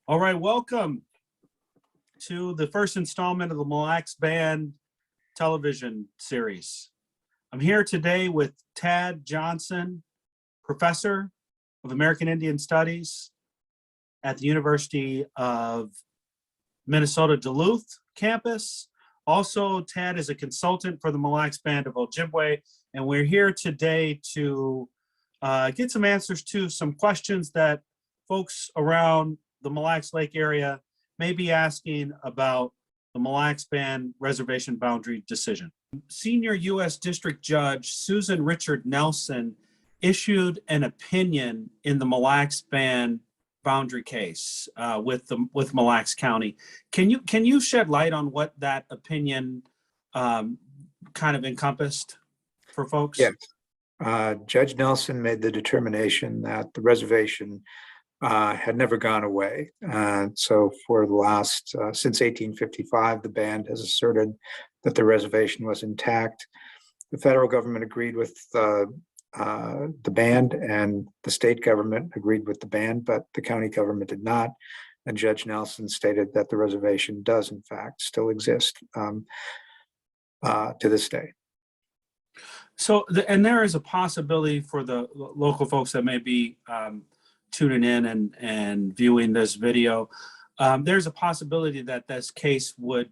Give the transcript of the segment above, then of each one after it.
All right, welcome to the first installment of the Mille Lacs Band television series. I'm here today with Tad Johnson, professor of American Indian Studies at the University of Minnesota Duluth campus. Also, Tad is a consultant for the Mille Lacs Band of Ojibwe, and we're here today to get some answers to some questions that folks around the Mille Lacs Lake area may be asking about the Mille Lacs Band reservation boundary decision. Senior U.S. District Judge Susan Richard Nelson issued an opinion in the Mille Lacs Band boundary case with Mille Lacs County. Can you shed light on what that opinion kind of encompassed for folks? Yes. Judge Nelson made the determination that the reservation had never gone away. So for the last, since 1855, the band has asserted that the reservation was intact. The federal government agreed with the band, and the state government agreed with the band, but the county government did not. And Judge Nelson stated that the reservation does, in fact, still exist to this day. So, and there is a possibility for the local folks that may be tuning in and viewing this video. There's a possibility that this case would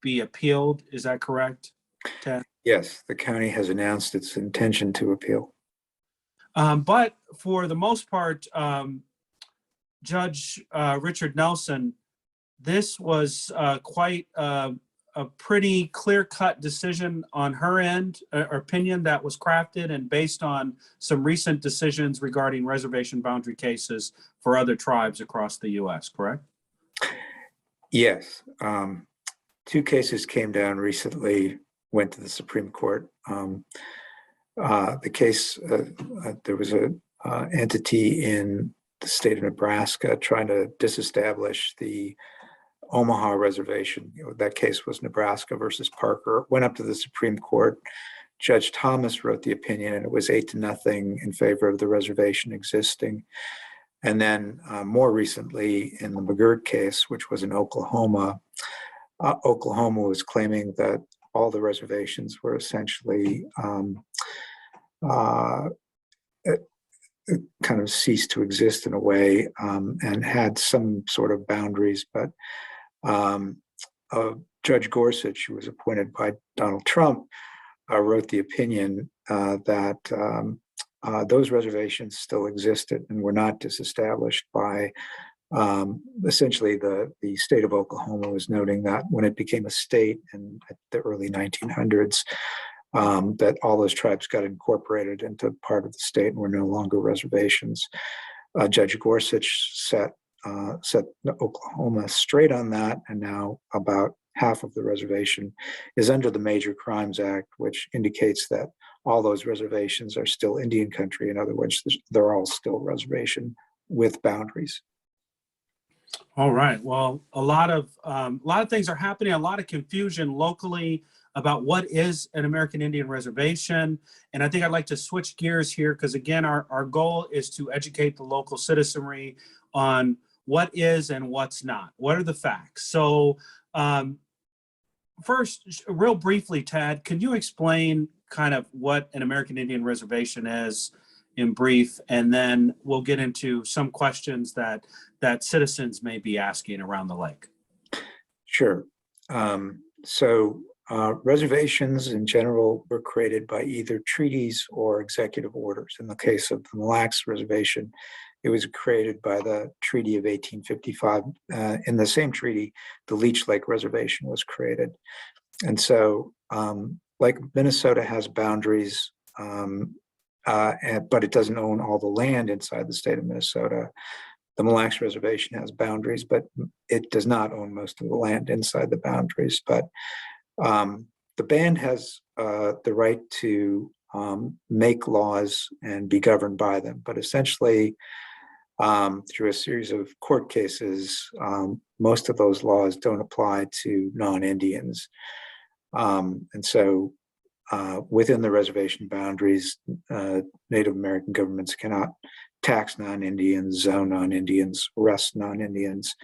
be appealed. Is that correct, Ted? Yes, the county has announced its intention to appeal. But for the most part, Judge Richard Nelson, this was quite a pretty clear-cut decision on her end, or opinion that was crafted and based on some recent decisions regarding reservation boundary cases for other tribes across the U.S., correct? Yes. Two cases came down recently, went to the Supreme Court. The case, there was an entity in the state of Nebraska trying to disestablish the Omaha Reservation. That case was Nebraska versus Parker. Went up to the Supreme Court. Judge Thomas wrote the opinion, and it was 8-0 in favor of the reservation existing. And then more recently, in the McGirt case, which was in Oklahoma, Oklahoma was claiming that all the reservations were essentially kind of ceased to exist in a way, and had some sort of boundaries, but Judge Gorsuch, who was appointed by Donald Trump, wrote the opinion that those reservations still existed and were not disestablished by, essentially the state of Oklahoma was noting that when it became a state in the early 1900s, that all those tribes got incorporated into part of the state and were no longer reservations. Judge Gorsuch set Oklahoma straight on that, and now about half of the reservation is under the Major Crimes Act, which indicates that all those reservations are still Indian country. In other words, they're all still reservation with boundaries. All right. Well, a lot of things are happening. A lot of confusion locally about what is an American Indian reservation. And I think I'd like to switch gears here because, again, our goal is to educate the local citizenry on what is and what's not. What are the facts? So first, real briefly, Tad, can you explain kind of what an American Indian reservation is in brief? And then we'll get into some questions that citizens may be asking around the lake. Sure. Reservations in general were created by either treaties or executive orders. In the case of the Mille Lacs Reservation, it was created by the Treaty of 1855. In the same treaty, the Leech Lake Reservation was created. And so, like Minnesota has boundaries, but it doesn't own all the land inside the state of Minnesota. The Mille Lacs Reservation has boundaries, but it does not own most of the land inside the boundaries. But the band has the right to make laws and be governed by them. But essentially, through a series of court cases, most of those laws don't apply to non-Indians. And so within the reservation boundaries, Native American governments cannot tax non-Indians, zone non-Indians, arrest non-Indians.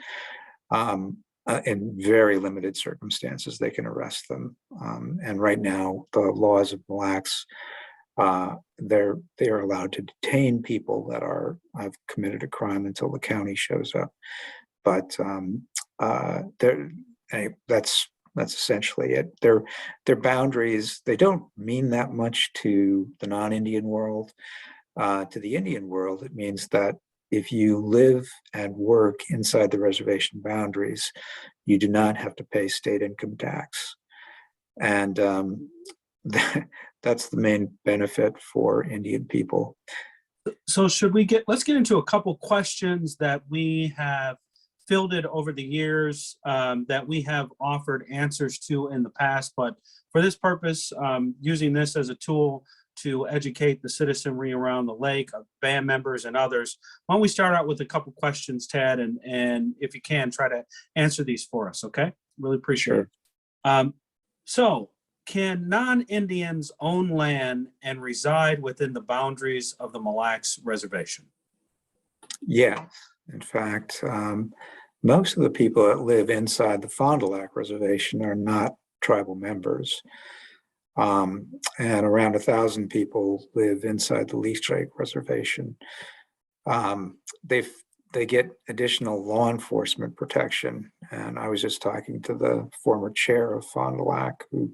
In very limited circumstances, they can arrest them. And right now, the laws of Mille Lacs, they are allowed to detain people that have committed a crime until the county shows up. But that's essentially it. Their boundaries, they don't mean that much to the non-Indian world. To the Indian world, it means that if you live and work inside the reservation boundaries, you do not have to pay state income tax. And that's the main benefit for Indian people. So let's get into a couple questions that we have fielded over the years, that we have offered answers to in the past, but for this purpose, using this as a tool to educate the citizenry around the lake, band members and others. Why don't we start out with a couple questions, Tad, and if you can, try to answer these for us, okay? Really appreciate it. So, can non-Indians own land and reside within the boundaries of the Mille Lacs Reservation? Yeah, in fact, most of the people that live inside the Fond du Lac Reservation are not tribal members. And around 1,000 people live inside the Mille Lacs Reservation. They get additional law enforcement protection. And I was just talking to the former chair of Fond du Lac, who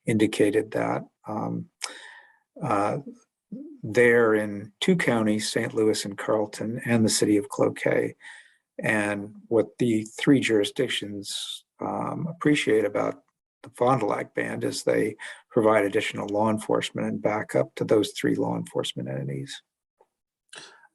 indicated that they're in 2 counties, St. Louis and Carleton, and the city of Cloquet. And what the 3 jurisdictions appreciate about the Fond du Lac Band is they provide additional law enforcement and backup to those 3 law enforcement entities.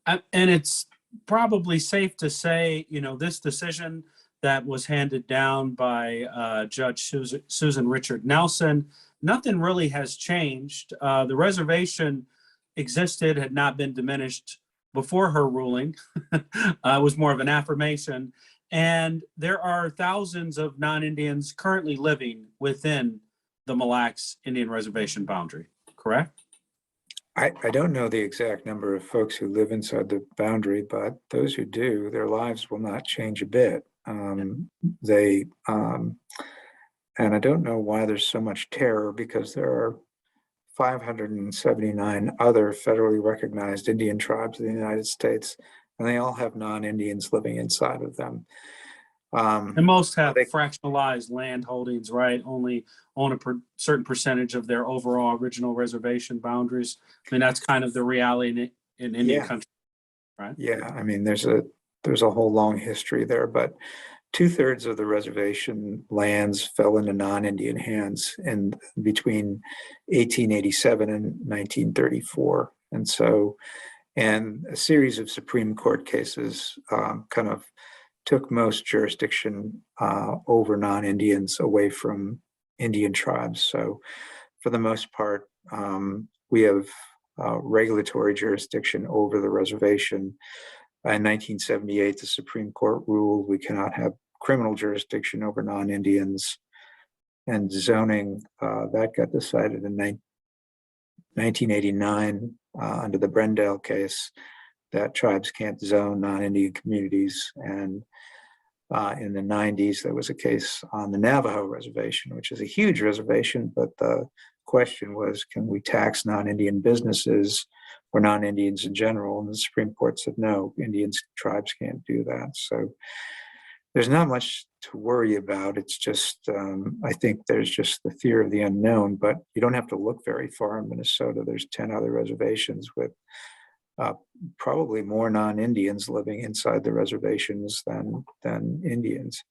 And it's probably safe to say, you know, this decision that was handed down by Judge Susan Richard Nelson, nothing really has changed. The reservation existed, had not been diminished before her ruling. It was more of an affirmation. And there are thousands of non-Indians currently living within the Mille Lacs Indian Reservation boundary, correct? I don't know the exact number of folks who live inside the boundary, but those who do, their lives will not change a bit. And I don't know why there's so much terror, because there are 579 other federally recognized Indian tribes in the United States, and they all have non-Indians living inside of them. And most have fractionalized land holdings, right? Only own a certain percentage of their overall original reservation boundaries. I mean, that's kind of the reality in Indian country, right? Yeah, I mean, there's a whole long history there, but 2/3 of the reservation lands fell into non-Indian hands in between 1887 and 1934. And so, and a series of Supreme Court cases kind of took most jurisdiction over non-Indians away from Indian tribes. So for the most part, we have regulatory jurisdiction over the reservation. In 1978, the Supreme Court ruled we cannot have criminal jurisdiction over non-Indians, and zoning, that got decided in 1989 under the Brendale case, that tribes can't zone non-Indian communities. And in the 90s, there was a case on the Navajo Reservation, which is a huge reservation, but the question was, can we tax non-Indian businesses or non-Indians in general? And the Supreme Court said, no, tribes can't do that. So there's not much to worry about. It's just, I think there's just the fear of the unknown, but you don't have to look very far in Minnesota. There's 10 other reservations with probably more non-Indians living inside the reservations than Indians.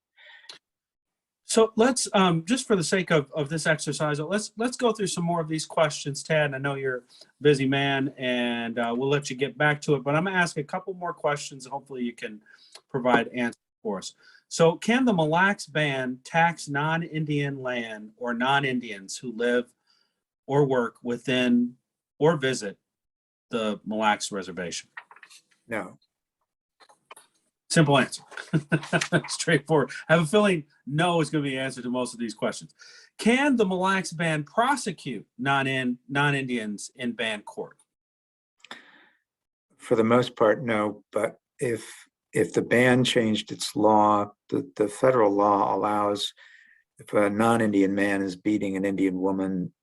So let's, just for the sake of this exercise, let's go through some more of these questions, Tad. I know you're a busy man, and we'll let you get back to it, but I'm gonna ask a couple more questions, and hopefully you can provide answers for us. So can the Mille Lacs Band tax non-Indian land or non-Indians who live or work within or visit the Mille Lacs Reservation? No. Simple answer. Straightforward. I have a feeling no is going to be the answer to most of these questions. Can the Mille Lacs Band prosecute non-Indians in band court? For the most part, no, but if the band changed its law, the federal law allows, if a non-Indian man is beating an Indian woman,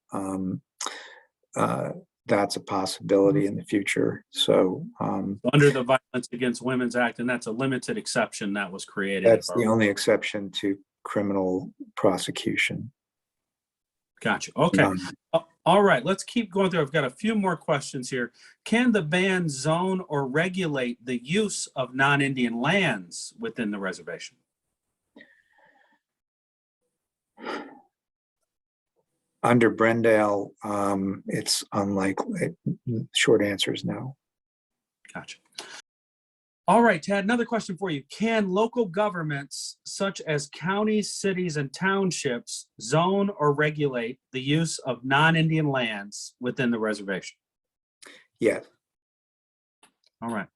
that's a possibility in the future. So Under the Violence Against Women's Act, and that's a limited exception that was created. that's the only exception to criminal prosecution. Gotcha. Okay. Um, All right. Let's keep going through. I've got a few more questions here. Can the band zone or regulate the use of non-Indian lands within the reservation? Under Brendale, it's unlikely. Short answer is no. Gotcha. All right, Tad, another question for you. Can local governments, such as counties, cities, and townships, zone or regulate the use of non-Indian lands within the reservation? Yes. All right.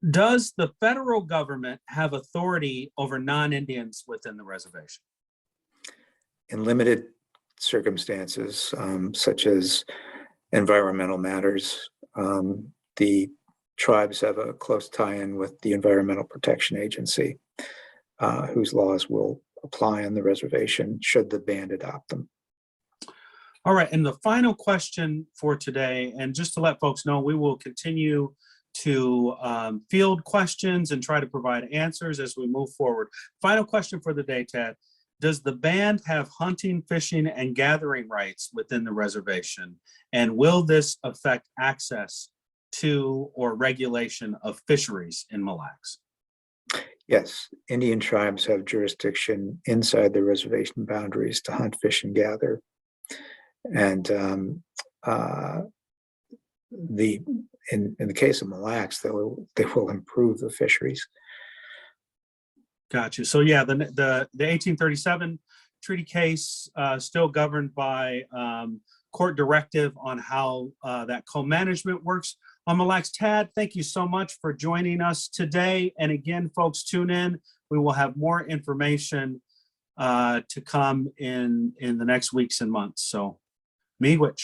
Does the federal government have authority over non-Indians within the reservation? In limited circumstances, such as environmental matters, the tribes have a close tie-in with the Environmental Protection Agency, whose laws will apply on the reservation should the band adopt them. All right, and the final question for today, and just to let folks know, we will continue to field questions and try to provide answers as we move forward. Final question for the day, Tad. Does the band have hunting, fishing, and gathering rights within the reservation? And will this affect access to or regulation of fisheries in Mille Lacs? Yes, Indian tribes have jurisdiction inside the reservation boundaries to hunt, fish, and gather. And in the case of Mille Lacs, they will improve the fisheries. Gotcha. So yeah, the 1837 treaty case still governed by court directive on how that co-management works on Mille Lacs. Tad, thank you so much for joining us today. And again, folks, tune in. We will have more information to come in the next weeks and months. So, miigwech.